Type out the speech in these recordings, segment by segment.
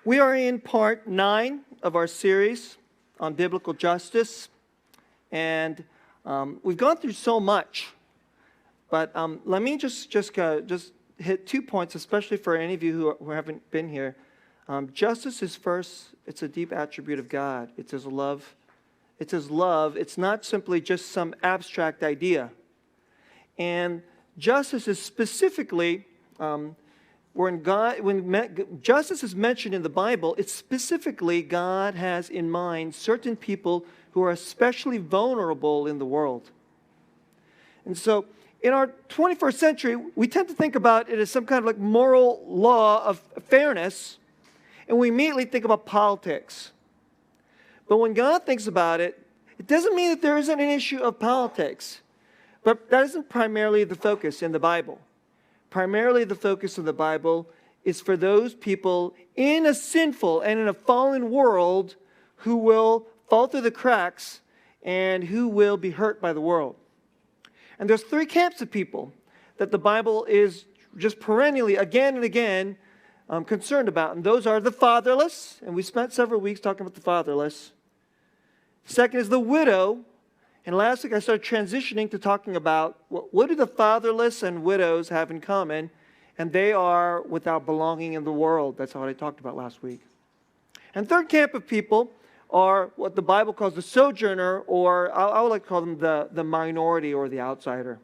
We are in part 9 of our series on biblical justice, and we've gone through so much. But let me just hit 2 points, especially for any of you who haven't been here. Justice is first. It's a deep attribute of God. It's His love. It's His love. It's not simply just some abstract idea. And justice is specifically when justice is mentioned in the Bible, it's specifically God has in mind certain people who are especially vulnerable in the world. And so in our 21st century, we tend to think about it as some kind of like moral law of fairness, and we immediately think about politics. But when God thinks about it, it doesn't mean that there isn't an issue of politics. But that isn't primarily the focus in the Bible. Primarily the focus of the Bible is for those people in a sinful and in a fallen world who will fall through the cracks and who will be hurt by the world. And there's 3 camps of people that the Bible is just perennially, again and again, concerned about. And those are the fatherless, and we spent several weeks talking about the fatherless. Second is the widow. And last week I started transitioning to talking about what do the fatherless and widows have in common, and they are without belonging in the world. That's what I talked about last week. And third camp of people are what the Bible calls the sojourner, or I would like to call them the minority or the outsider.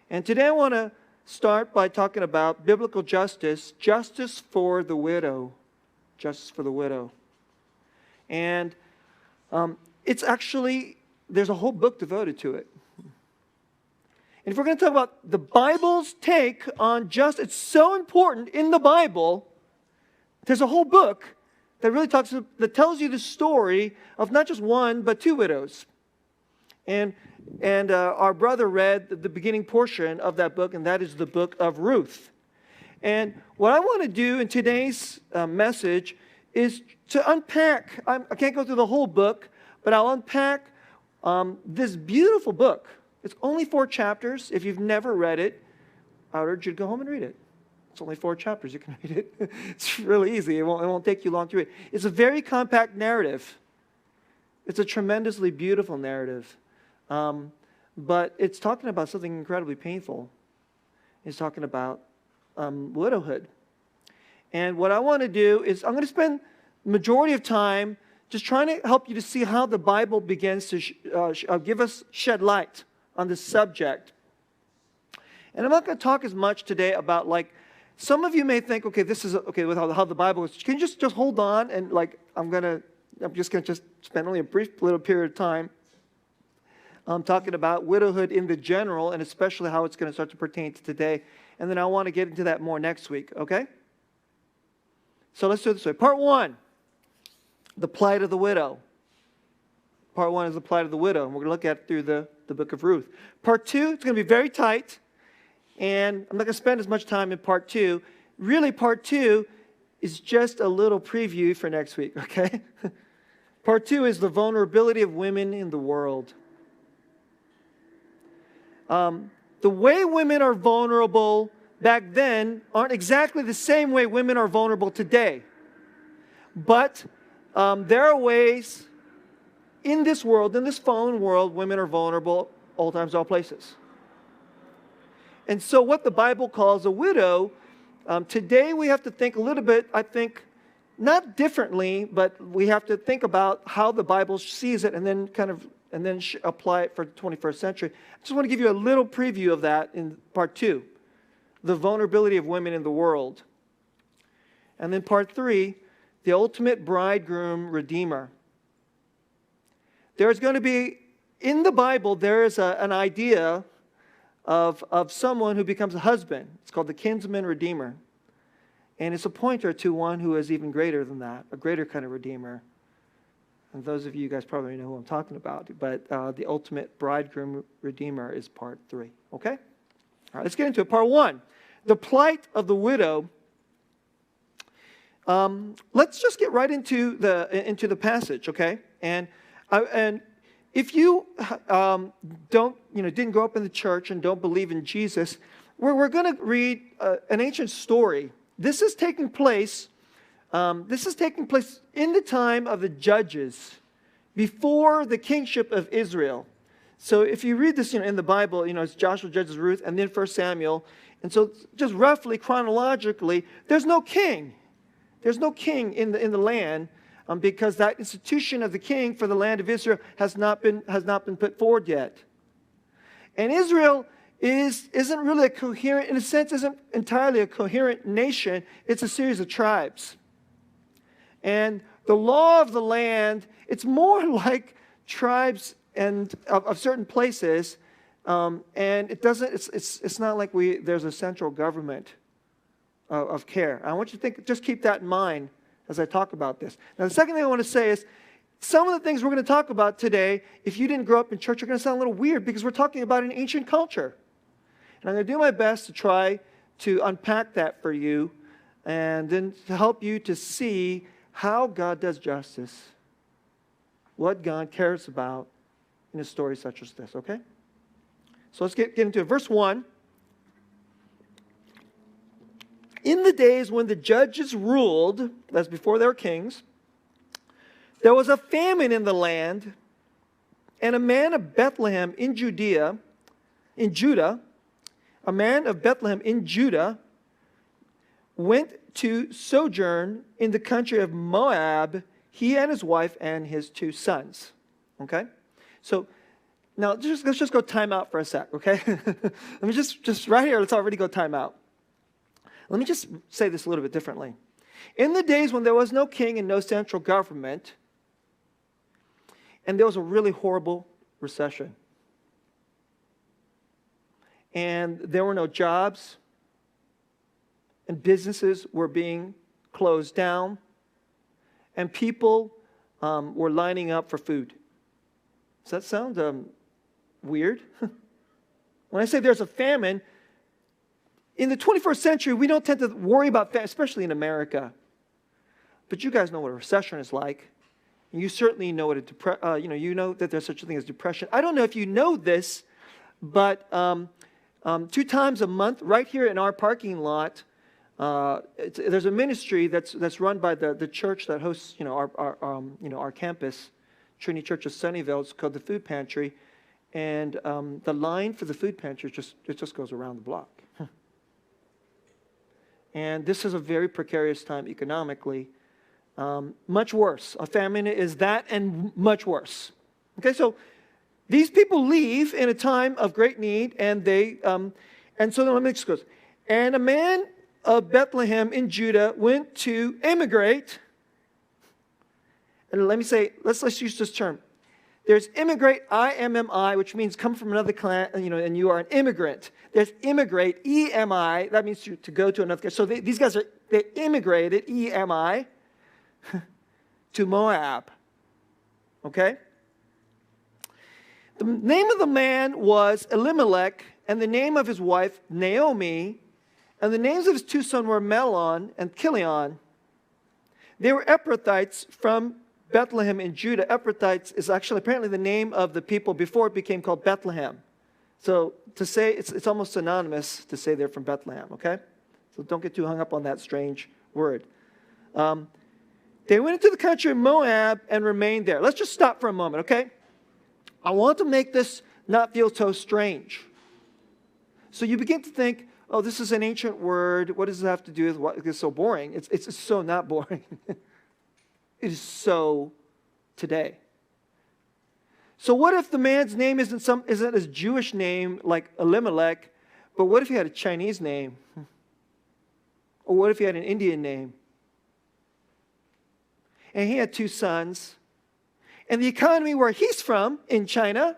And today I want to start by talking about biblical justice, justice for the widow. Justice for the widow. And it's actually, there's a whole book devoted to it. And if we're going to talk about the Bible's take on justice, it's so important in the Bible, there's a whole book that really that tells you the story of not just one, but 2 widows. And our brother read the beginning portion of that book, and that is the book of Ruth. And what I want to do in today's message is to unpack, I can't go through the whole book, but I'll unpack this beautiful book. It's only 4 chapters. If you've never read it, I would urge you to go home and read it. It's only 4 chapters. You can read it. It's really easy. It won't take you long to read. It's a very compact narrative. It's a tremendously beautiful narrative. But it's talking about something incredibly painful. It's talking about widowhood. And what I want to do is I'm going to spend the majority of time just trying to help you to see how the Bible begins to give us, shed light on this subject. And I'm not going to talk as much today about, like, some of you may think, okay, this is, okay, with how the Bible is. Can you just hold on and, like, I'm just going to spend only a brief little period of time talking about widowhood in the general, and especially how it's going to start to pertain to today. And then I want to get into that more next week, okay? So let's do it this way. Part 1. The plight of the widow. Part 1 is the plight of the widow, and we're going to look at it through the book of Ruth. Part 2, it's going to be very tight, and I'm not going to spend as much time in part 2. Really, part 2 is just a little preview for next week, okay? Part 2 is the vulnerability of women in the world. The way women are vulnerable back then aren't exactly the same way women are vulnerable today. But there are ways in this world, in this fallen world, women are vulnerable all times, all places. And so what the Bible calls a widow, today we have to think a little bit, I think, not differently, but we have to think about how the Bible sees it and then apply it for the 21st century. I just want to give you a little preview of that in part 2, the vulnerability of women in the world. And then part 3, the ultimate bridegroom redeemer. There's going to be, in the Bible, there is an idea of someone who becomes a husband. It's called the kinsman redeemer. And it's a pointer to one who is even greater than that, a greater kind of redeemer. And those of you guys probably know who I'm talking about. But the ultimate bridegroom redeemer is part 3. Okay? All right, let's get into it. Part 1, the plight of the widow. Let's just get right into the passage, okay? And if you didn't grow up in the church and don't believe in Jesus, we're going to read an ancient story. This is taking place This is taking place in the time of the judges, before the kingship of Israel. So if you read this, in the Bible, it's Joshua, Judges, Ruth, and then 1 Samuel. And so just roughly, chronologically, there's no king. There's no king in the land because that institution of the king for the land of Israel has not been put forward yet. And Israel isn't really a coherent, in a sense, isn't entirely a coherent nation. It's a series of tribes. And the law of the land, it's more like tribes and of certain places, and it's not like there's a central government of care. I want you to just keep that in mind as I talk about this. Now, the second thing I want to say is, some of the things we're going to talk about today, if you didn't grow up in church, are going to sound a little weird because we're talking about an ancient culture. And I'm going to do my best to try to unpack that for you and then to help you to see how God does justice, what God cares about in a story such as this, okay? So let's get into it. Verse 1. In the days when the judges ruled, that's before they were kings, there was a famine in the land, and a man of Bethlehem in Judah, a man of Bethlehem in Judah went to sojourn in the country of Moab, he and his wife and his 2 sons. Okay? So now let's just go time out for a sec, okay? Let me just right here, let's already go time out. Let me just say this a little bit differently. In the days when there was no king and no central government, and there was a really horrible recession, and there were no jobs, and businesses were being closed down, and people were lining up for food. Does that sound weird? When I say there's a famine, in the 21st century, we don't tend to worry about famine, especially in America. But you guys know what a recession is like. And you certainly know what you know that there's such a thing as depression. I don't know if you know this, but 2 times a month, right here in our parking lot, there's a ministry that's run by the church that hosts our campus, Trinity Church of Sunnyvale. It's called the Food Pantry, and the line for the food pantry just goes around the block. And this is a very precarious time economically. Much worse. A famine is that and much worse. Okay, so these people leave in a time of great need, and so let me just go. And a man of Bethlehem in Judah went to immigrate. And let me say, let's use this term. There's immigrate, I-M-M-I, which means come from another clan, and you are an immigrant. There's immigrate, E-M-I, that means to go to another. So these guys they immigrated, E-M-I, to Moab. Okay? The name of the man was Elimelech, and the name of his wife, Naomi, and the names of his 2 sons were Mahlon and Chilion. They were Ephrathites from Bethlehem in Judah. Ephrathites is actually apparently the name of the people before it became called Bethlehem. So to say, it's almost synonymous to say they're from Bethlehem, okay? So don't get too hung up on that strange word. They went into the country of Moab and remained there. Let's just stop for a moment, okay? I want to make this not feel so strange. So you begin to think, oh, this is an ancient word. What does it have to do with what is so boring? It's so not boring. It is so today. So what if the man's name isn't a Jewish name like Elimelech, but what if he had a Chinese name? Or what if he had an Indian name? And he had 2 sons. And the economy where he's from, in China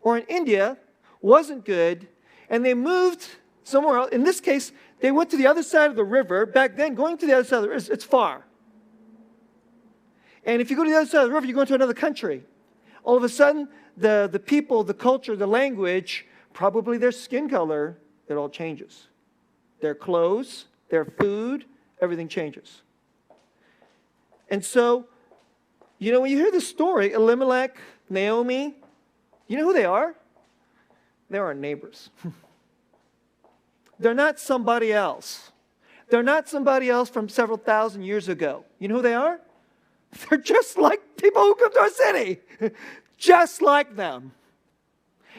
or in India, wasn't good. And they moved somewhere else. In this case, they went to the other side of the river. Back then, going to the other side of the river, it's far. And if you go to the other side of the river, you're going to another country. All of a sudden, the people, the culture, the language, probably their skin color, it all changes. Their clothes, their food, everything changes. And so, when you hear this story, Elimelech, Naomi, you know who they are? They're our neighbors. They're not somebody else. They're not somebody else from several thousand years ago. You know who they are? They're just like people who come to our city. Just like them.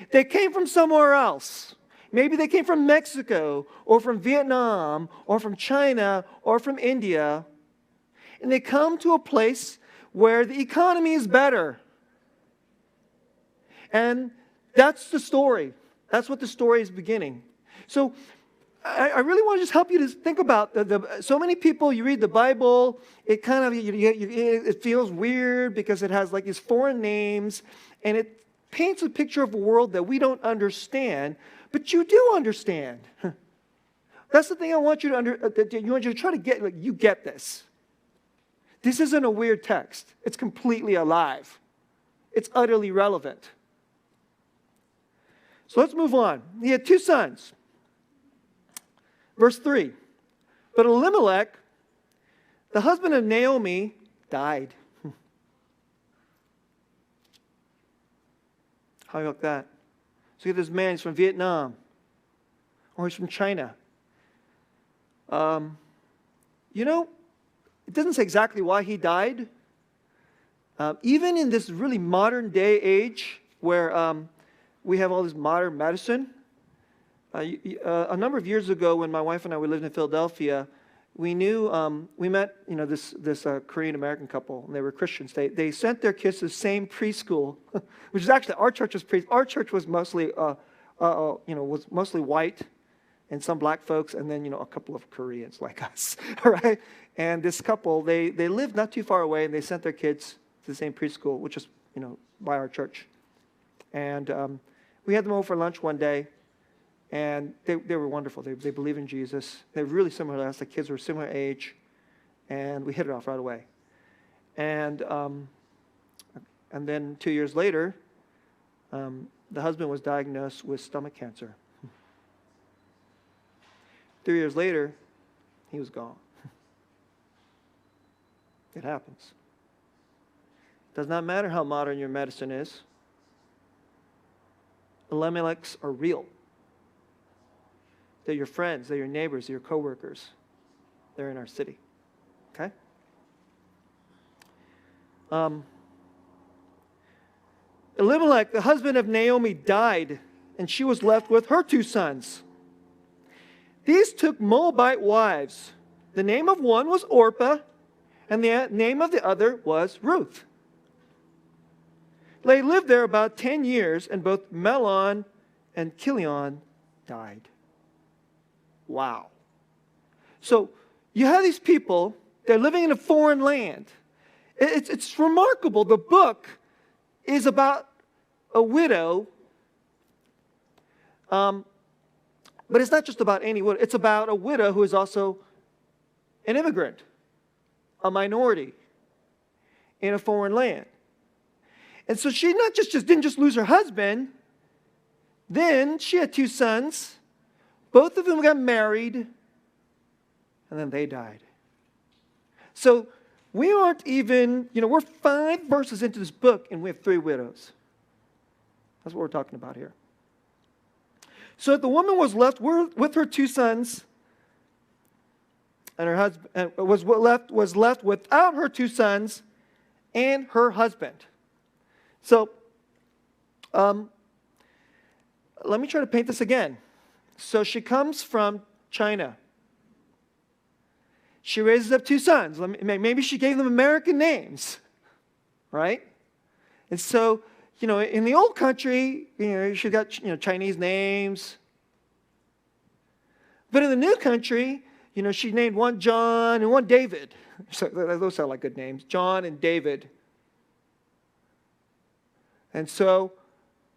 They came from somewhere else. Maybe they came from Mexico or from Vietnam or from China or from India. And they come to a place where the economy is better. And that's the story. That's what the story is beginning. So I really want to just help you to think about so many people, you read the Bible, it kind of, it feels weird because it has like these foreign names, and it paints a picture of a world that we don't understand, but you do understand. That's the thing I want you to try to get, like, you get this. This isn't a weird text. It's completely alive. It's utterly relevant. So let's move on. He had 2 sons. Verse 3. But Elimelech, the husband of Naomi, died. How about that? So you get this man, he's from Vietnam. Or he's from China. It doesn't say exactly why he died. Even in this really modern day age where we have all this modern medicine. A number of years ago, when my wife and I lived in Philadelphia, we met this Korean American couple, and they were Christians. They sent their kids to the same preschool, which is actually our church's preschool. Our church was mostly white, and some black folks, and then a couple of Koreans like us, all right. And this couple, they lived not too far away, and they sent their kids to the same preschool, which is by our church. And we had them over for lunch one day. And they were wonderful. They believe in Jesus. They're really similar to us. The kids were similar age. And we hit it off right away. And then 2 years later, the husband was diagnosed with stomach cancer. 3 years later, he was gone. It happens. It does not matter how modern your medicine is. Elimelechs are real. They're your friends, they're your neighbors, they're your coworkers. They're in our city. Okay? Elimelech, the husband of Naomi, died, and she was left with her 2 sons. These took Moabite wives. The name of one was Orpah, and the name of the other was Ruth. They lived there about 10 years, and both Mahlon and Chilion died. Wow. So you have these people, they're living in a foreign land. It's remarkable. The book is about a widow, but it's not just about any widow. It's about a widow who is also an immigrant, a minority in a foreign land. And so she didn't just lose her husband. Then she had 2 sons. Both of them got married, and then they died. So we aren't even, we're 5 verses into this book, and we have 3 widows. That's what we're talking about here. So the woman was left with her 2 sons, and her husband was left without her 2 sons and her husband. So let me try to paint this again. So she comes from China. She raises up 2 sons. Maybe she gave them American names, right? And so, in the old country, she got, Chinese names. But in the new country, she named one John and one David. So those sound like good names, John and David. And so,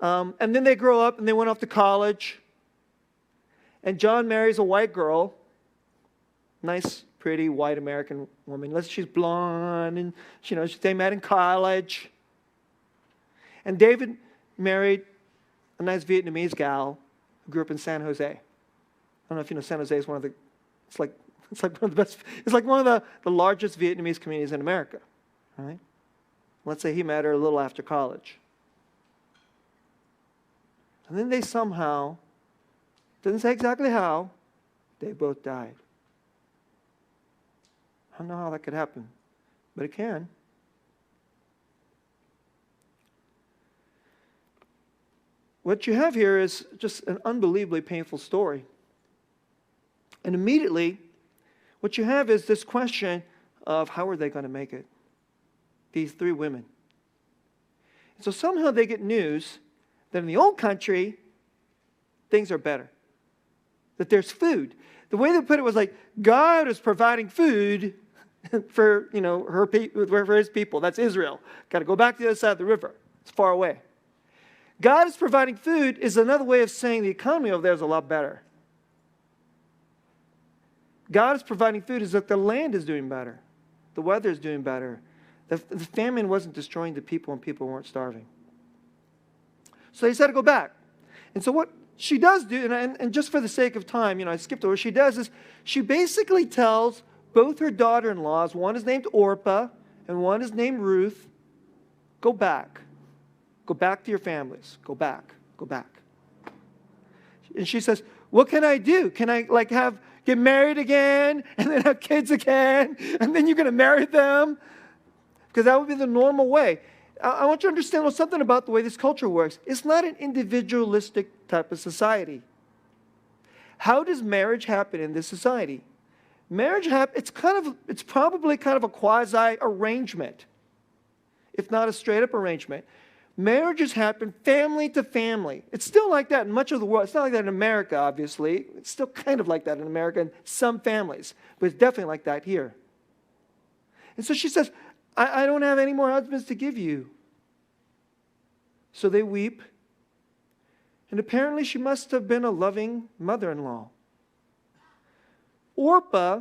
and then they grow up and they went off to college. And John marries a white girl, nice, pretty, white American woman. She's blonde, and they met in college. And David married a nice Vietnamese gal who grew up in San Jose. I don't know if you know, San Jose is one of the largest Vietnamese communities in America. Right? Let's say he met her a little after college. And then they somehow, doesn't say exactly how, they both died. I don't know how that could happen, but it can. What you have here is just an unbelievably painful story. And immediately, what you have is this question of how are they going to make it? These three women. And so somehow they get news that in the old country, things are better. That there's food. The way they put it was like, God is providing food for, for his people. That's Israel. Got to go back to the other side of the river. It's far away. God is providing food is another way of saying the economy over there is a lot better. God is providing food is that the land is doing better. The weather is doing better. The famine wasn't destroying the people and people weren't starving. So they decided to go back. And so what she does do, and just for the sake of time, I skipped over, what she does is she basically tells both her daughter-in-laws, one is named Orpah and one is named Ruth, go back. Go back to your families. Go back. Go back. And she says, what can I do? Can I get married again and then have kids again and then you're going to marry them? Because that would be the normal way. I want you to understand something about the way this culture works. It's not an individualistic type of society. How does marriage happen in this society? Marriage it's probably kind of a quasi arrangement, if not a straight up arrangement. Marriages happen family to family. It's still like that in much of the world. It's not like that in America, obviously. It's still kind of like that in America in some families. But it's definitely like that here. And so she says, I don't have any more husbands to give you. So they weep. And apparently she must have been a loving mother-in-law. Orpah,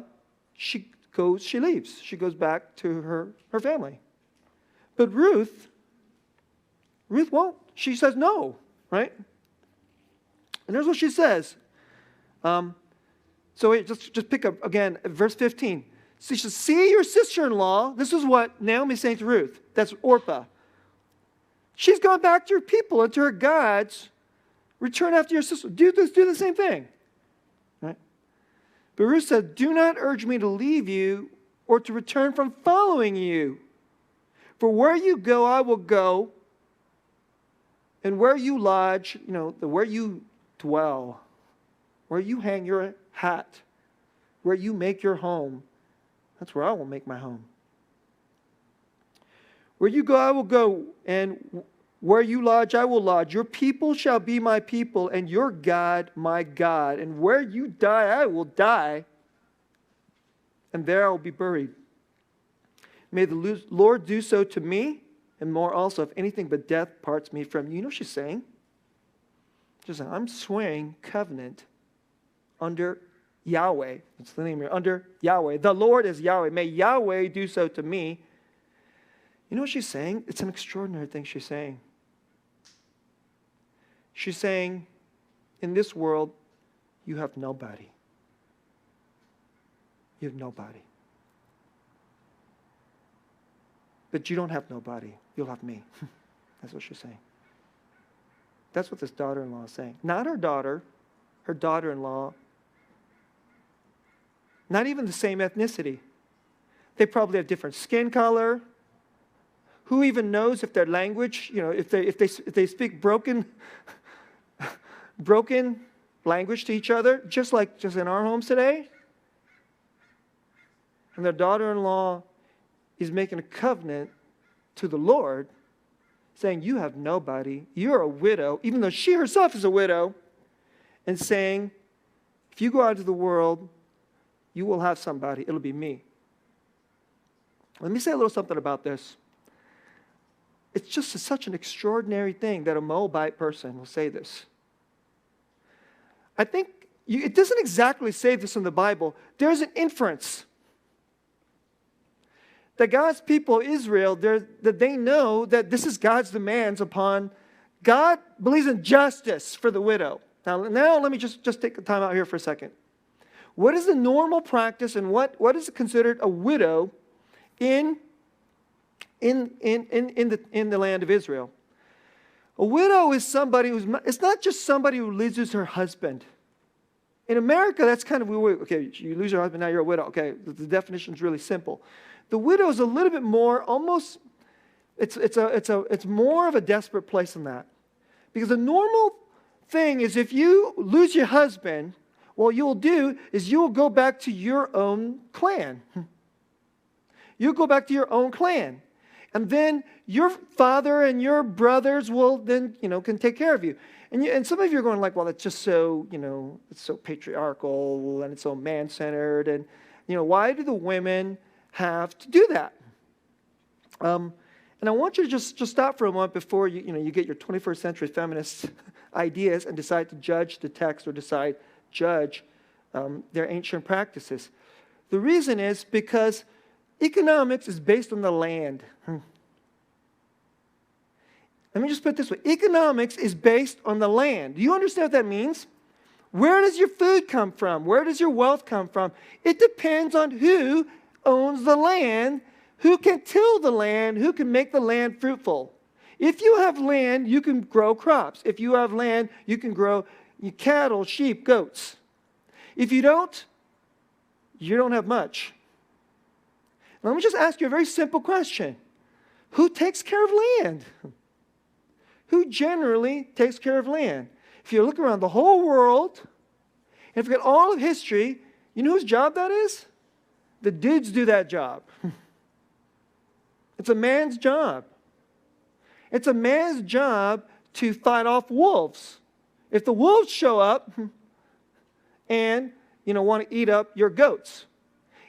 she leaves. She goes back to her family. But Ruth won't. She says no, right? And here's what she says. Just pick up again, verse 15. So she says, see your sister-in-law. This is what Naomi's saying to Ruth. That's Orpah. She's gone back to her people and to her gods. Return after your sister. Do the same thing. Right? But Ruth said, do not urge me to leave you or to return from following you. For where you go, I will go. And where you lodge, where you dwell, where you hang your hat, where you make your home, that's where I will make my home. Where you go, I will go, and where you lodge, I will lodge. Your people shall be my people, and your God, my God. And where you die, I will die, and there I will be buried. May the Lord do so to me, and more also, if anything but death parts me from you. You know what she's saying? She's saying, I'm swearing covenant under Yahweh. That's the name here. Under Yahweh. The Lord is Yahweh. May Yahweh do so to me. You know what she's saying? It's an extraordinary thing she's saying. She's saying, in this world, you have nobody. You have nobody. But you don't have nobody. You'll have me. That's what she's saying. That's what this daughter-in-law is saying. Not her daughter, her daughter-in-law. Not even the same ethnicity. They probably have different skin color. Who even knows if their language, if they speak broken language to each other, just in our homes today? And their daughter-in-law is making a covenant to the Lord, saying, you have nobody, you're a widow, even though she herself is a widow, and saying, if you go out into the world, you will have somebody, it'll be me. Let me say a little something about this. It's just such an extraordinary thing that a Moabite person will say this. I think it doesn't exactly say this in the Bible. There's an inference that God's people, Israel, that they know that this is God's demands upon. God believes in justice for the widow. Now let me just take the time out here for a second. What is the normal practice and what is considered a widow in the land of Israel? A widow is somebody it's not just somebody who loses her husband. In America, that's kind of weird. Okay, you lose your husband, now you're a widow. Okay, the definition is really simple. The widow is a little bit more, almost, it's more of a desperate place than that. Because the normal thing is if you lose your husband, what you'll do is you'll go back to your own clan. You'll go back to your own clan. And then your father and your brothers will then, can take care of you. And some of you are going like, well, that's just so, it's so patriarchal and it's so man-centered. And, why do the women have to do that? And I want you to just stop for a moment before you get your 21st century feminist ideas and decide to judge the text or judge their ancient practices. The reason is because economics is based on the land. Let me just put it this way. Economics is based on the land. Do you understand what that means? Where does your food come from? Where does your wealth come from? It depends on who owns the land, who can till the land, who can make the land fruitful. If you have land, you can grow crops. If you have land, you can grow cattle, sheep, goats. If you don't have much. Now, let me just ask you a very simple question. Who takes care of land? Who generally takes care of land? If you look around the whole world, and if you look at all of history, you know whose job that is? The dudes do that job. It's a man's job. It's a man's job to fight off wolves. If the wolves show up and, want to eat up your goats,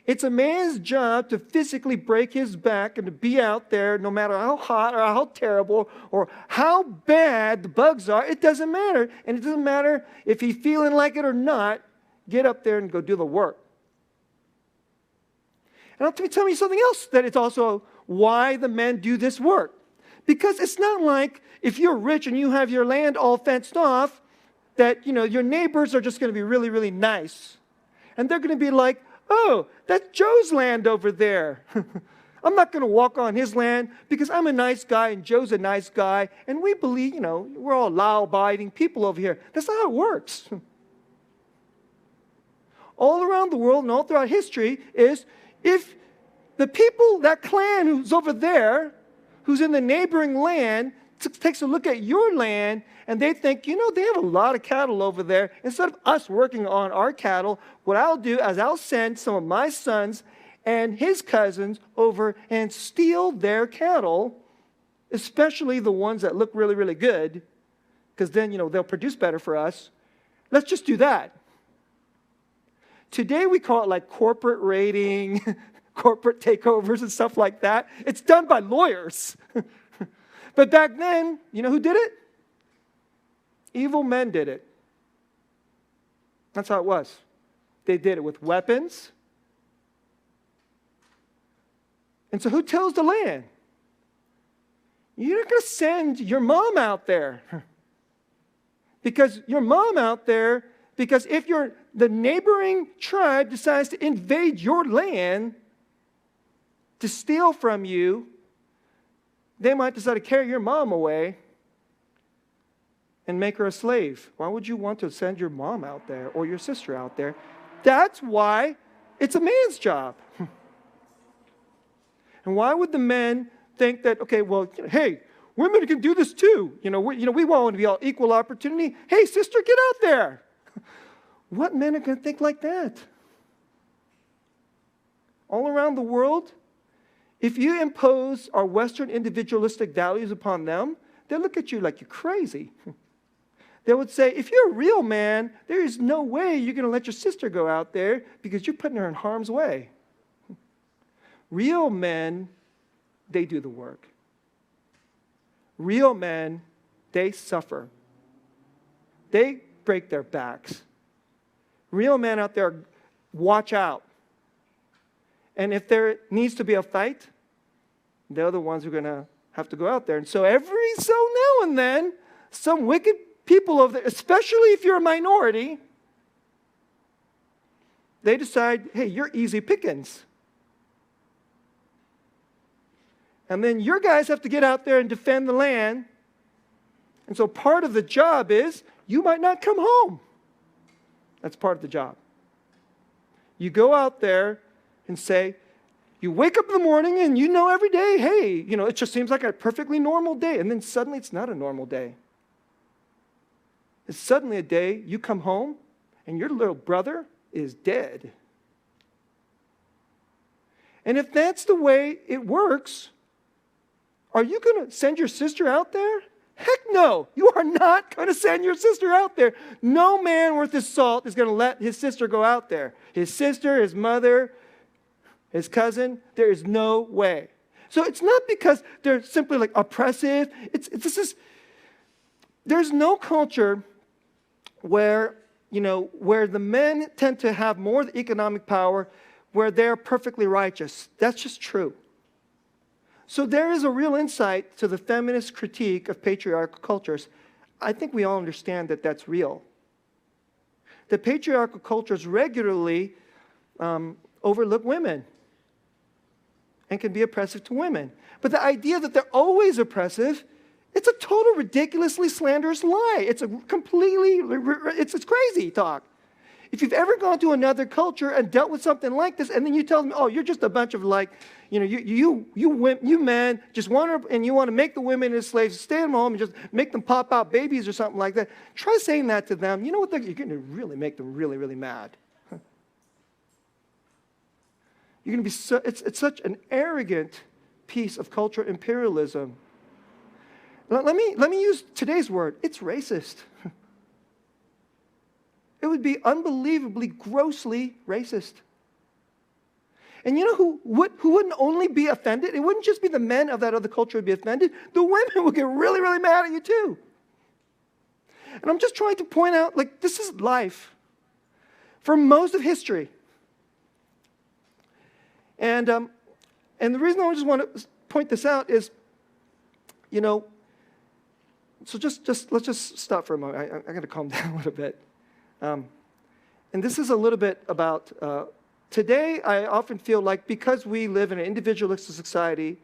it's a man's job to physically break his back and to be out there no matter how hot or how terrible or how bad the bugs are. It doesn't matter. And it doesn't matter if he's feeling like it or not. Get up there and go do the work. And let me tell you something else that it's also why the men do this work. Because it's not like if you're rich and you have your land all fenced off that, your neighbors are just going to be really, really nice. And they're going to be like, oh, that's Joe's land over there. I'm not going to walk on his land because I'm a nice guy and Joe's a nice guy. And we believe, we're all law-abiding people over here. That's not how it works. All around the world and all throughout history is if the people, that clan who's over there, who's in the neighboring land, takes a look at your land and they think, they have a lot of cattle over there. Instead of us working on our cattle, what I'll do is I'll send some of my sons and his cousins over and steal their cattle, especially the ones that look really, really good, because then, they'll produce better for us. Let's just do that. Today we call it like corporate raiding, corporate takeovers and stuff like that. It's done by lawyers. But back then, you know who did it? Evil men did it. That's how it was. They did it with weapons. And so who tills the land? You're not going to send your mom out there. Because your mom out there, because if the neighboring tribe decides to invade your land to steal from you, they might decide to carry your mom away and make her a slave. Why would you want to send your mom out there or your sister out there? That's why it's a man's job. And why would the men think that, okay, well, hey, women can do this too. We want to be all equal opportunity. Hey, sister, get out there. What men are going to think like that? All around the world, if you impose our Western individualistic values upon them, they'll look at you like you're crazy. They would say, if you're a real man, there is no way you're going to let your sister go out there because you're putting her in harm's way. Real men, they do the work. Real men, they suffer. They break their backs. Real men out there, watch out. And if there needs to be a fight, they're the ones who are going to have to go out there. And so every so now and then, some wicked people over there, especially if you're a minority, they decide, hey, you're easy pickings. And then your guys have to get out there and defend the land. And so part of the job is you might not come home. That's part of the job. You go out there and say, you wake up in the morning and you know every day, hey, it just seems like a perfectly normal day. And then suddenly it's not a normal day. It's suddenly a day you come home and your little brother is dead. And if that's the way it works, are you going to send your sister out there? Heck no, you are not going to send your sister out there. No man worth his salt is going to let his sister go out there. His sister, his mother, his cousin, there is no way. So it's not because they're simply like oppressive. There's no culture where the men tend to have more economic power, where they're perfectly righteous. That's just true. So there is a real insight to the feminist critique of patriarchal cultures. I think we all understand that that's real. The patriarchal cultures regularly overlook women and can be oppressive to women. But the idea that they're always oppressive, it's a total ridiculously slanderous lie. It's a completely, it's crazy talk. If you've ever gone to another culture and dealt with something like this, and then you tell them, oh, you're just a bunch of you men just want to make the women as slaves, stay at home and just make them pop out babies or something like that. Try saying that to them. You know what? You're going to really make them really, really mad. You're going to be it's such an arrogant piece of cultural imperialism. Let me use today's word. It's racist. It would be unbelievably, grossly racist. And you know who wouldn't only be offended? It wouldn't just be the men of that other culture would be offended. The women would get really, really mad at you too. And I'm just trying to point out, this is life for most of history. And the reason I just want to point this out is, so let's just stop for a moment. I got to calm down a little bit. And this is a little bit about, today I often feel like because we live in an individualistic society,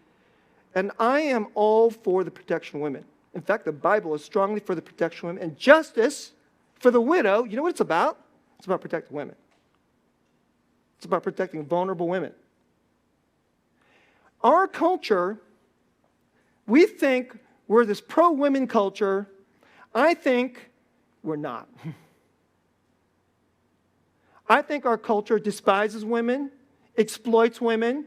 and I am all for the protection of women. In fact, the Bible is strongly for the protection of women. And justice for the widow, you know what it's about? It's about protecting women. It's about protecting vulnerable women. Our culture, we think we're this pro-women culture. I think we're not. I think our culture despises women, exploits women,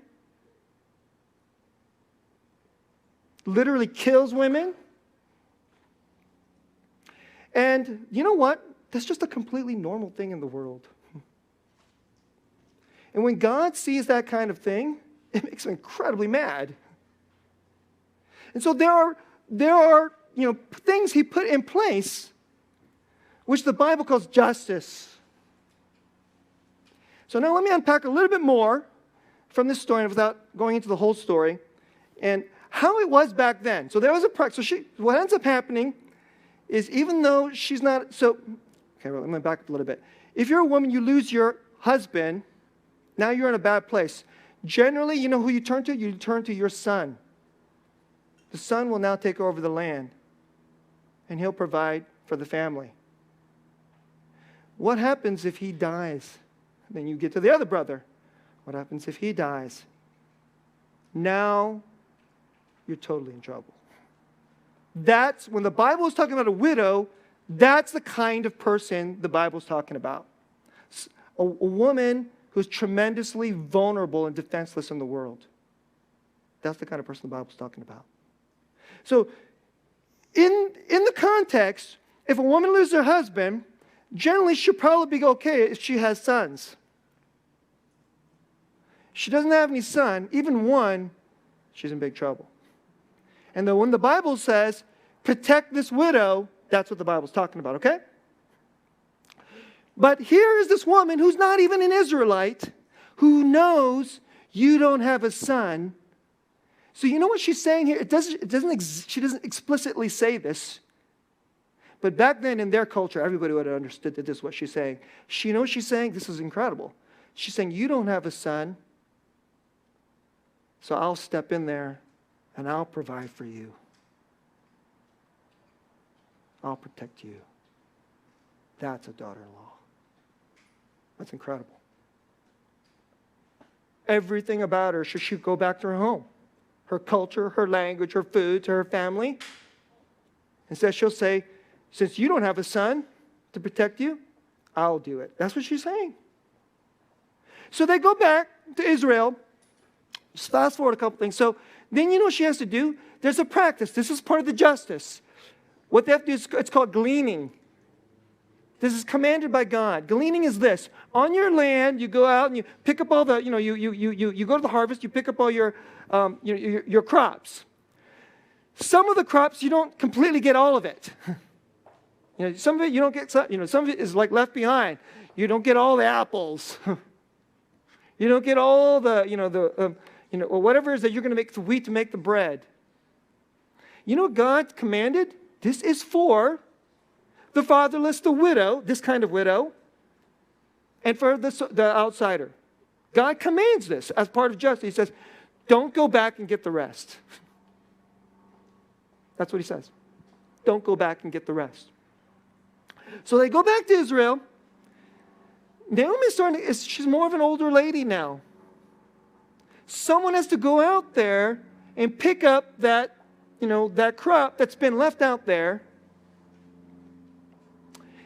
literally kills women. And you know what? That's just a completely normal thing in the world. And when God sees that kind of thing, it makes him incredibly mad. And so there are things he put in place which the Bible calls justice. So now let me unpack a little bit more from this story without going into the whole story and how it was back then. So there was what ends up happening is even though she's not, let me back up a little bit. If you're a woman, you lose your husband, now you're in a bad place. Generally, you know who you turn to? You turn to your son. The son will now take over the land, and he'll provide for the family. What happens if he dies? Then you get to the other brother. What happens if he dies? Now you're totally in trouble. That's when the Bible is talking about a widow, that's the kind of person the Bible is talking about. A woman who's tremendously vulnerable and defenseless in the world. That's the kind of person the Bible is talking about. So in the context, if a woman loses her husband, generally she'll probably be okay if she has sons. She doesn't have any son, even one, she's in big trouble. And then when the Bible says, protect this widow, that's what the Bible's talking about, okay? But here is this woman who's not even an Israelite, who knows you don't have a son. So you know what she's saying here? She doesn't explicitly say this. But back then in their culture, everybody would have understood that this is what she's saying. You know what she's saying? This is incredible. She's saying, you don't have a son, so I'll step in there and I'll provide for you. I'll protect you. That's a daughter-in-law. That's incredible. Everything about her, should she go back to her home? Her culture, her language, her food, to her family. Instead, she'll say, since you don't have a son to protect you, I'll do it. That's what she's saying. So they go back to Israel. Just fast forward a couple things. So then you know what she has to do? There's a practice. This is part of the justice. What they have to do is, it's called gleaning. This is commanded by God. Gleaning is this. On your land, you go out and you pick up all the, you go to the harvest, you pick up all your crops. Some of the crops, you don't completely get all of it. Some of it you don't get, some of it is like left behind. You don't get all the apples. You don't get all the, or whatever it is that you're going to make the wheat to make the bread. You know what God commanded? This is for the fatherless, the widow, this kind of widow, and for the outsider. God commands this as part of justice. He says, don't go back and get the rest. That's what he says. Don't go back and get the rest. So they go back to Israel. Naomi's she's more of an older lady now. Someone has to go out there and pick up that, that crop that's been left out there.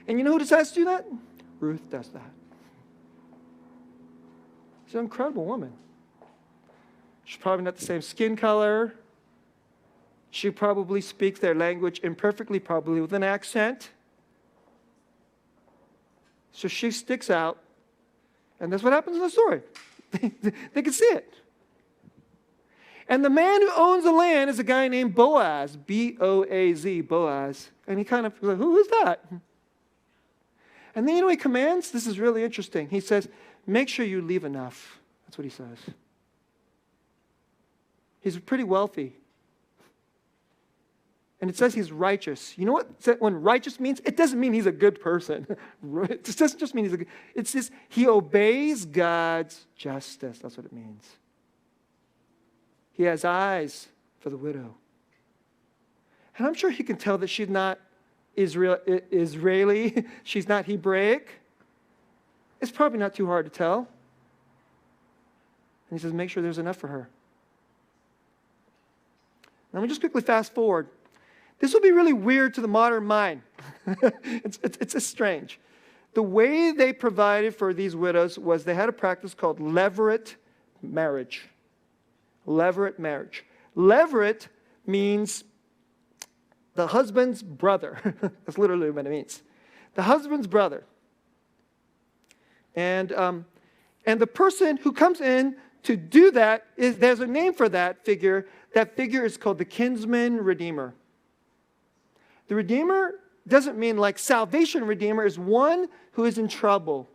And you know who decides to do that? Ruth does that. She's an incredible woman. She's probably not the same skin color. She probably speaks their language imperfectly, probably with an accent. So she sticks out. And that's what happens in the story. They can see it. And the man who owns the land is a guy named Boaz. B-O-A-Z, Boaz. And he kind of goes, who is that? And then he commands? This is really interesting. He says, make sure you leave enough. That's what he says. He's pretty wealthy. And it says he's righteous. You know what when righteous means? It doesn't mean he's a good person. It doesn't just mean he's a good. It's just he obeys God's justice. That's what it means. He has eyes for the widow. And I'm sure he can tell that she's not Israeli. She's not Hebraic. It's probably not too hard to tell. And he says, make sure there's enough for her. Now, let me just quickly fast forward. This will be really weird to the modern mind. It's just strange. The way they provided for these widows was they had a practice called levirate marriage. Levirate marriage. Levirate means the husband's brother. That's literally what it means. The husband's brother. And the person who comes in to do that, there's a name for that figure. That figure is called the kinsman redeemer. The redeemer doesn't mean like salvation redeemer is one who is in trouble,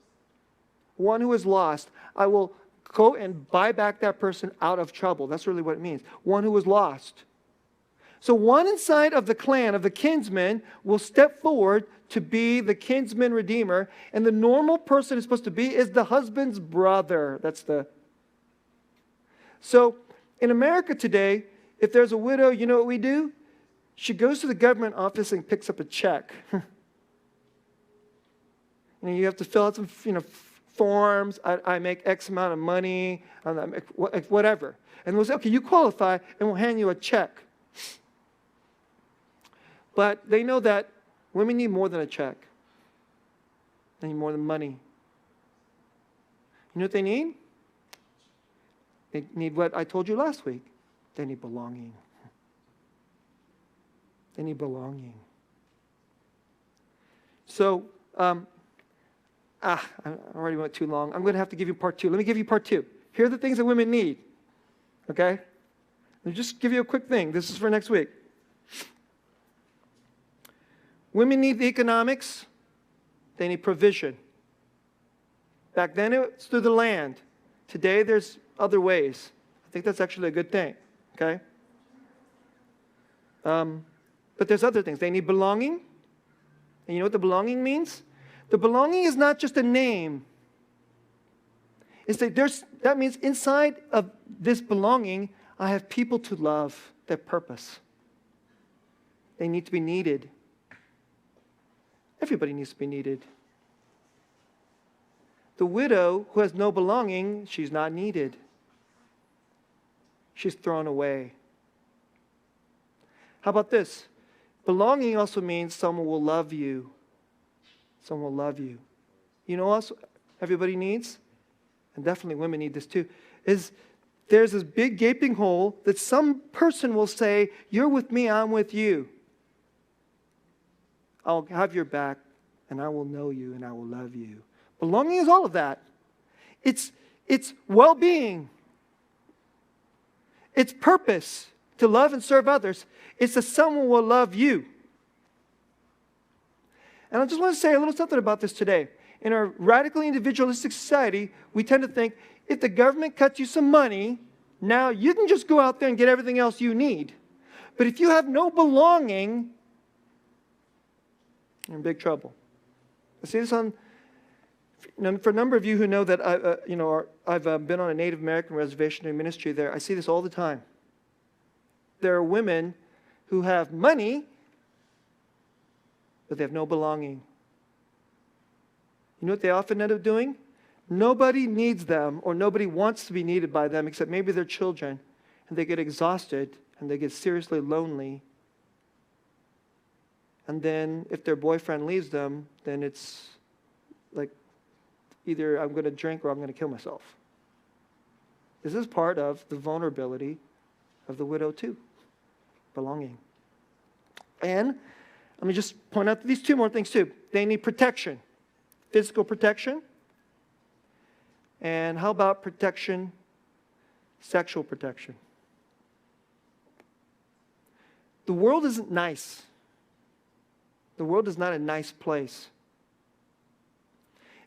one who is lost. I will go and buy back that person out of trouble. That's really what it means. One who is lost. So one inside of the clan, of the kinsman, will step forward to be the kinsman redeemer. And the normal person is supposed to be is the husband's brother. So in America today, if there's a widow, you know what we do? She goes to the government office and picks up a check. And you have to fill out some, forms. I make X amount of money, whatever. And we'll say, okay, you qualify, and we'll hand you a check. But they know that women need more than a check. They need more than money. You know what they need? They need what I told you last week. They need belonging. They need belonging. So, I already went too long. I'm going to have to give you part two. Let me give you part two. Here are the things that women need. Okay? Let me just give you a quick thing. This is for next week. Women need the economics. They need provision. Back then, it's through the land. Today, there's other ways. I think that's actually a good thing. Okay? But there's other things. They need belonging. And you know what the belonging means? The belonging is not just a name. It's that means inside of this belonging, I have people to love, their purpose. They need to be needed. Everybody needs to be needed. The widow who has no belonging, she's not needed. She's thrown away. How about this? Belonging also means someone will love you. Someone will love you. You know what else everybody needs? And definitely women need this too. Is there's this big gaping hole that some person will say, you're with me, I'm with you. I'll have your back, and I will know you, and I will love you. Belonging is all of that. It's well-being. It's purpose to love and serve others. It's that someone will love you. And I just want to say a little something about this today. In our radically individualistic society, we tend to think, if the government cuts you some money, now you can just go out there and get everything else you need. But if you have no belonging, you're in big trouble. I see this for a number of you who know that I've been on a Native American reservation doing ministry there. I see this all the time. There are women who have money, but they have no belonging. You know what they often end up doing? Nobody needs them, or nobody wants to be needed by them except maybe their children. And they get exhausted, and they get seriously lonely. And then if their boyfriend leaves them, then it's like either I'm going to drink or I'm going to kill myself. This is part of the vulnerability of the widow too. Belonging. And let me just point out these two more things too. They need protection. Physical protection. And how about protection? Sexual protection. The world isn't nice. The world is not a nice place.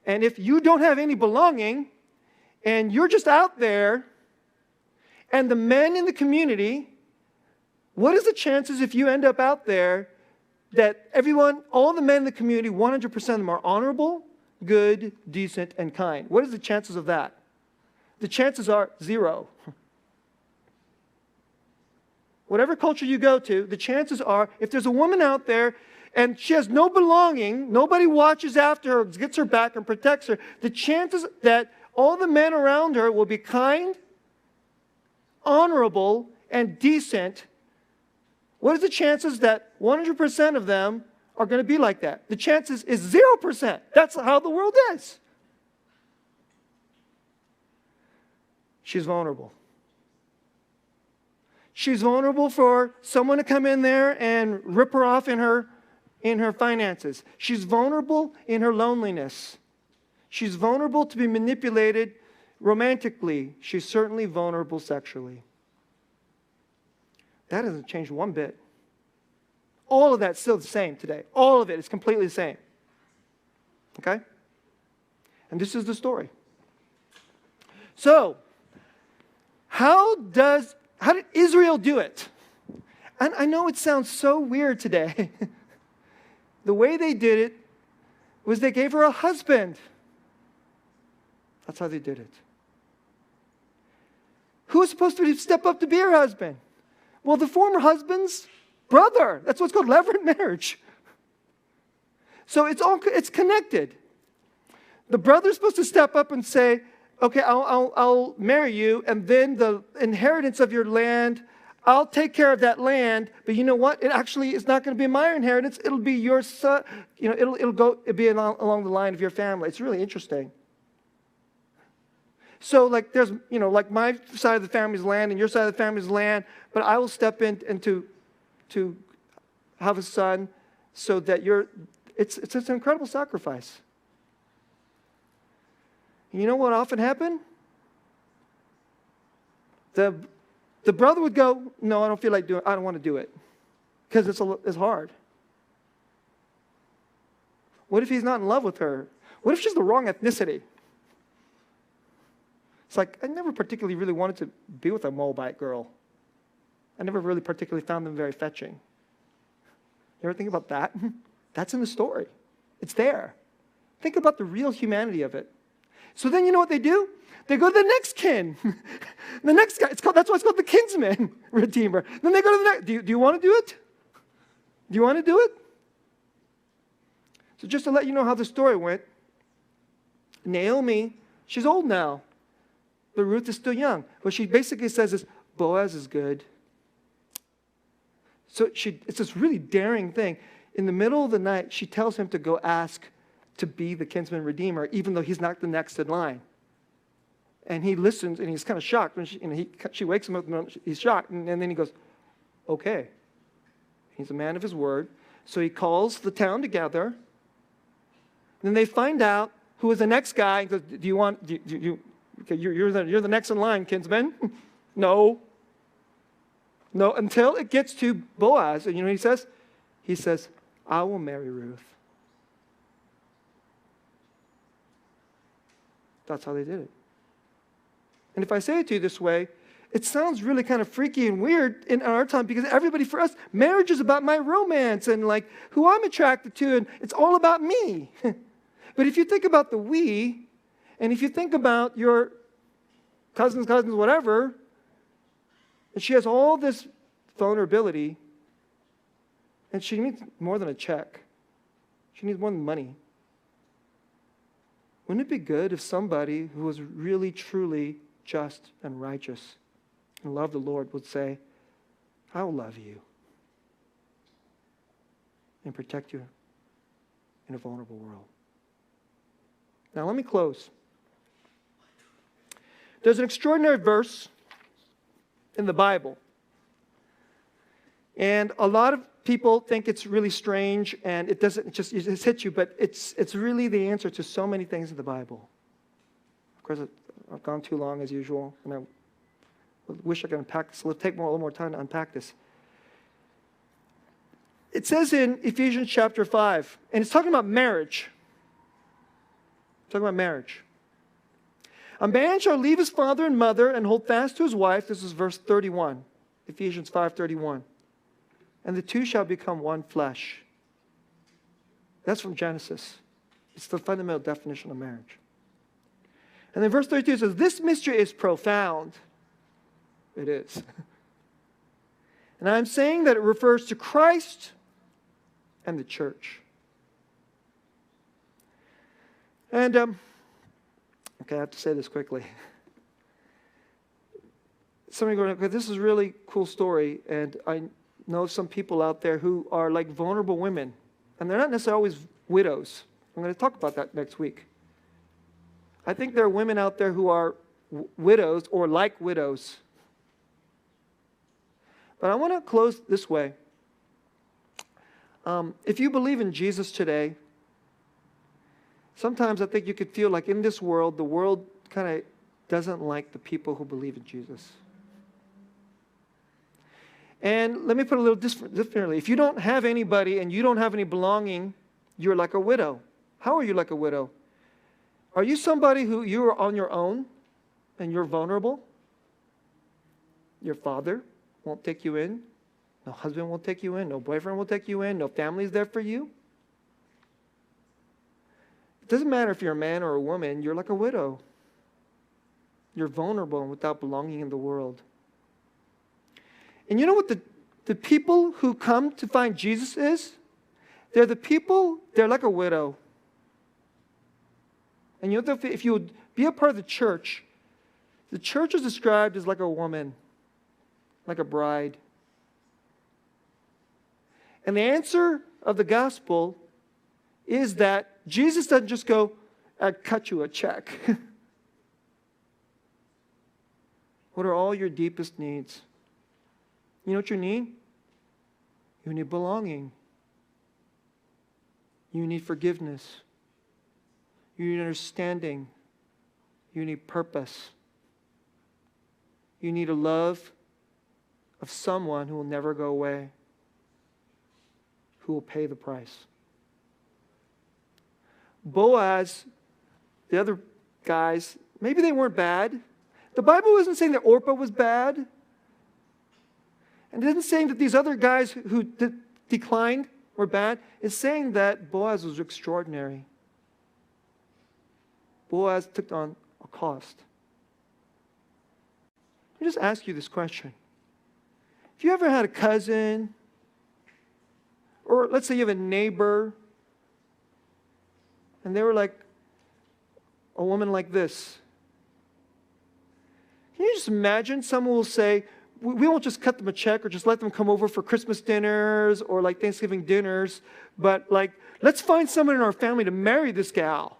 And if you don't have any belonging, and you're just out there, and the men in the community, what is the chances if you end up out there that all the men in the community, 100% of them are honorable, good, decent, and kind? What is the chances of that? The chances are 0. Whatever culture you go to, the chances are, if there's a woman out there and she has no belonging, nobody watches after her, gets her back and protects her, the chances that all the men around her will be kind, honorable, and decent, what is the chances that 100% of them are going to be like that? The chances is 0%. That's how the world is. She's vulnerable. She's vulnerable for someone to come in there and rip her off in her finances. She's vulnerable in her loneliness. She's vulnerable to be manipulated romantically. She's certainly vulnerable sexually. That hasn't changed one bit. All of that's still the same today. All of it is completely the same. Okay? And this is the story. So, how did Israel do it? And I know it sounds so weird today. The way they did it was they gave her a husband. That's how they did it. Who was supposed to step up to be her husband? Well, the former husband's brother. That's what's called levirate marriage. So it's connected. The brother's supposed to step up and say, okay, I'll marry you, and then the inheritance of your land, I'll take care of that land, but you know what? It actually is not going to be my inheritance. It'll be your son. It'll be along the line of your family. It's really interesting. So there's, my side of the family's land and your side of the family's land, but I will step in and to have a son so that it's an incredible sacrifice. You know what often happened? The brother would go, no, I don't feel like doing it. I don't want to do it because it's hard. What if he's not in love with her? What if she's the wrong ethnicity? It's like, I never particularly really wanted to be with a Moabite girl. I never really particularly found them very fetching. You ever think about that? That's in the story. It's there. Think about the real humanity of it. So then you know what they do? They go to the next kin. The next guy. That's why it's called the kinsman redeemer. Then they go to the next. Do you want to do it? Do you want to do it? So just to let you know how the story went, Naomi, she's old now, but Ruth is still young. What she basically says is, Boaz is good. So it's this really daring thing. In the middle of the night, she tells him to go ask to be the kinsman redeemer, even though he's not the next in line. And he listens, and he's kind of shocked. When she wakes him up, and he's shocked, and then he goes, okay. He's a man of his word. So he calls the town together. And then they find out who is the next guy. He goes, do you want, okay, you're the next in line, kinsman. No. No, until it gets to Boaz. And you know what he says? He says, I will marry Ruth. That's how they did it. And if I say it to you this way, it sounds really kind of freaky and weird in our time, because everybody, for us, marriage is about my romance and like who I'm attracted to, and it's all about me. But if you think about the we, and if you think about your cousins, whatever, and she has all this vulnerability, and she needs more than a check. She needs more than money. Wouldn't it be good if somebody who was really, truly just and righteous and loved the Lord would say, I will love you and protect you in a vulnerable world. Now let me close. There's an extraordinary verse in the Bible. And a lot of people think it's really strange, and it just hit you, but it's really the answer to so many things in the Bible. Of course, I've gone too long as usual, and I wish I could unpack this. Let's take a little more time to unpack this. It says in Ephesians chapter 5, and it's talking about marriage. It's talking about marriage. A man shall leave his father and mother and hold fast to his wife. This is verse 31, Ephesians 5:31. And the two shall become one flesh. That's from Genesis. It's the fundamental definition of marriage. And then verse 32 says, this mystery is profound. It is. And I'm saying that it refers to Christ and the church. And, okay, I have to say this quickly. Somebody going, okay, this is a really cool story, and I know some people out there who are like vulnerable women, and they're not necessarily always widows. I'm going to talk about that next week. I think there are women out there who are widows or like widows. But I want to close this way. If you believe in Jesus today, sometimes I think you could feel like in this world, the world kind of doesn't like the people who believe in Jesus. And let me put it a little differently. If you don't have anybody and you don't have any belonging, you're like a widow. How are you like a widow? Are you somebody who you are on your own and you're vulnerable? Your father won't take you in. No husband will take you in. No boyfriend will take you in. No family is there for you. It doesn't matter if you're a man or a woman. You're like a widow. You're vulnerable and without belonging in the world. And you know what the people who come to find Jesus is? They're the people, they're like a widow. And you know, if you would be a part of the church is described as like a woman, like a bride. And the answer of the gospel is that Jesus doesn't just go, I cut you a check. What are all your deepest needs? You know what you need? You need belonging. You need forgiveness. You need understanding. You need purpose. You need a love of someone who will never go away, who will pay the price. Boaz, the other guys, maybe they weren't bad. The Bible isn't saying that Orpah was bad. And it isn't saying that these other guys who declined were bad. It's saying that Boaz was extraordinary. Boaz took on a cost. Let me just ask you this question. If you ever had a cousin, or let's say you have a neighbor, and they were like, a woman like this. Can you just imagine someone will say, we won't just cut them a check or just let them come over for Christmas dinners or like Thanksgiving dinners, but like, let's find someone in our family to marry this gal.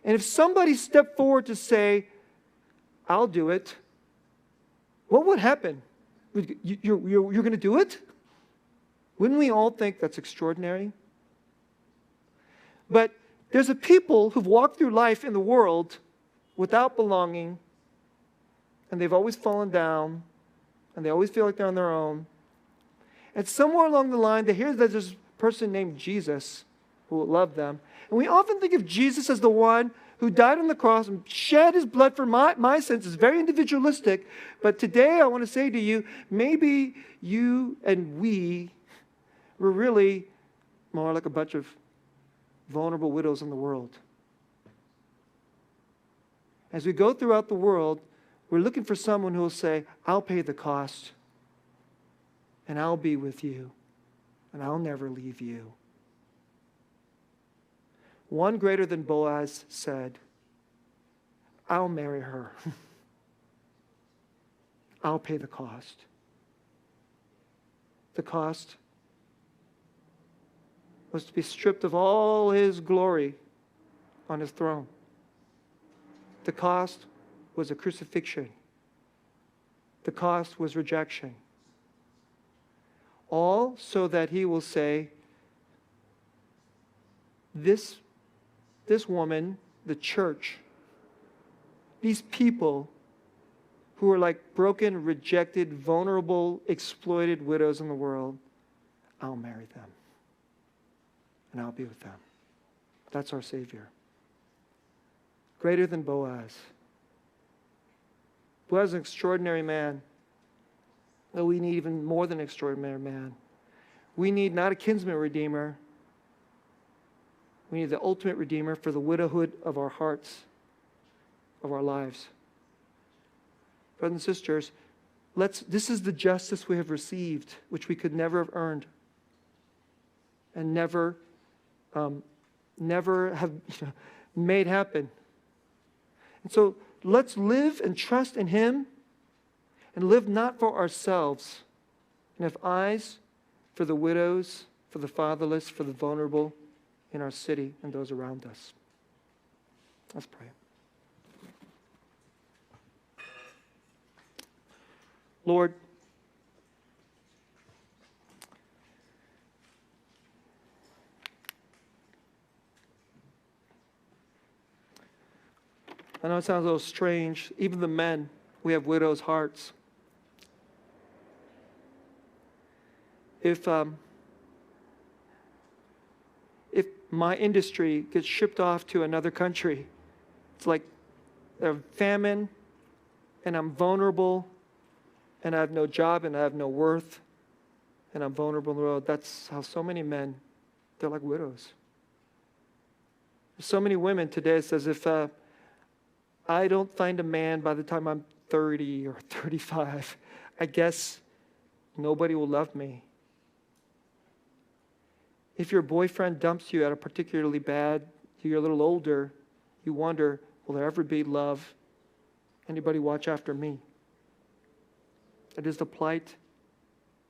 And if somebody stepped forward to say, I'll do it, what would happen? You're going to do it? Wouldn't we all think that's extraordinary? But there's a people who've walked through life in the world without belonging, and they've always fallen down, and they always feel like they're on their own. And somewhere along the line, they hear that there's a person named Jesus who will love them. And we often think of Jesus as the one who died on the cross and shed his blood for my sins. It's very individualistic. But today I want to say to you, maybe you and we were really more like a bunch of vulnerable widows in the world. As we go throughout the world, we're looking for someone who will say, I'll pay the cost, and I'll be with you, and I'll never leave you. One greater than Boaz said, I'll marry her. I'll pay the cost. The cost was to be stripped of all his glory on his throne. The cost was a crucifixion. The cost was rejection. All so that he will say, this woman, the church, these people who are like broken, rejected, vulnerable, exploited widows in the world, I'll marry them. And I'll be with them. That's our Savior. Greater than Boaz. Boaz is an extraordinary man. But we need even more than an extraordinary man. We need not a kinsman redeemer. We need the ultimate redeemer for the widowhood of our hearts, of our lives. Brothers and sisters, this is the justice we have received, which we could never have earned and never have made happen. And so let's live and trust in him and live not for ourselves and have eyes for the widows, for the fatherless, for the vulnerable in our city and those around us. Let's pray. Lord, I know it sounds a little strange. Even the men, we have widows' hearts. If my industry gets shipped off to another country, it's like there's famine, and I'm vulnerable, and I have no job, and I have no worth, and I'm vulnerable in the world. That's how so many men, they're like widows. There's so many women today, it says, if I don't find a man by the time I'm 30 or 35, I guess nobody will love me. If your boyfriend dumps you at a particularly bad, you're a little older, you wonder, will there ever be love? Anybody watch after me? It is the plight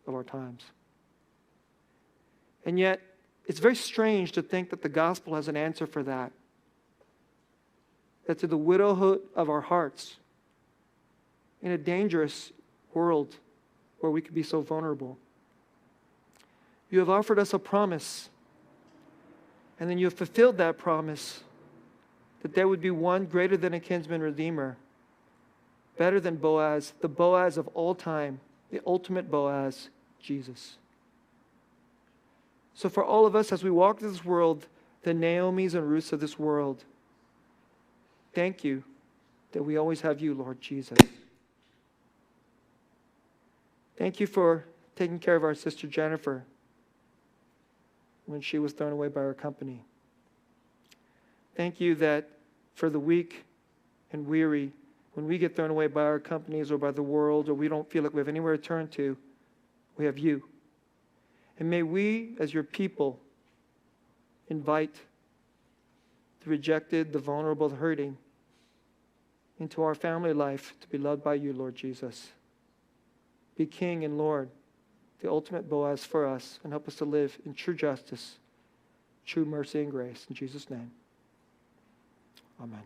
of our times. And yet, it's very strange to think that the gospel has an answer for that. That to the widowhood of our hearts, in a dangerous world where we could be so vulnerable, you have offered us a promise, and then you have fulfilled that promise, that there would be one greater than a kinsman redeemer, better than Boaz, the Boaz of all time, the ultimate Boaz, Jesus. So for all of us, as we walk through this world, the Naomis and Ruths of this world, thank you that we always have you, Lord Jesus. Thank you for taking care of our sister Jennifer when she was thrown away by her company. Thank you that for the weak and weary, when we get thrown away by our companies or by the world, or we don't feel like we have anywhere to turn to, we have you. And may we, as your people, invite the rejected, the vulnerable, the hurting, into our family life to be loved by you, Lord Jesus. Be King and Lord, the ultimate Boaz for us, and help us to live in true justice, true mercy and grace. In Jesus' name, amen.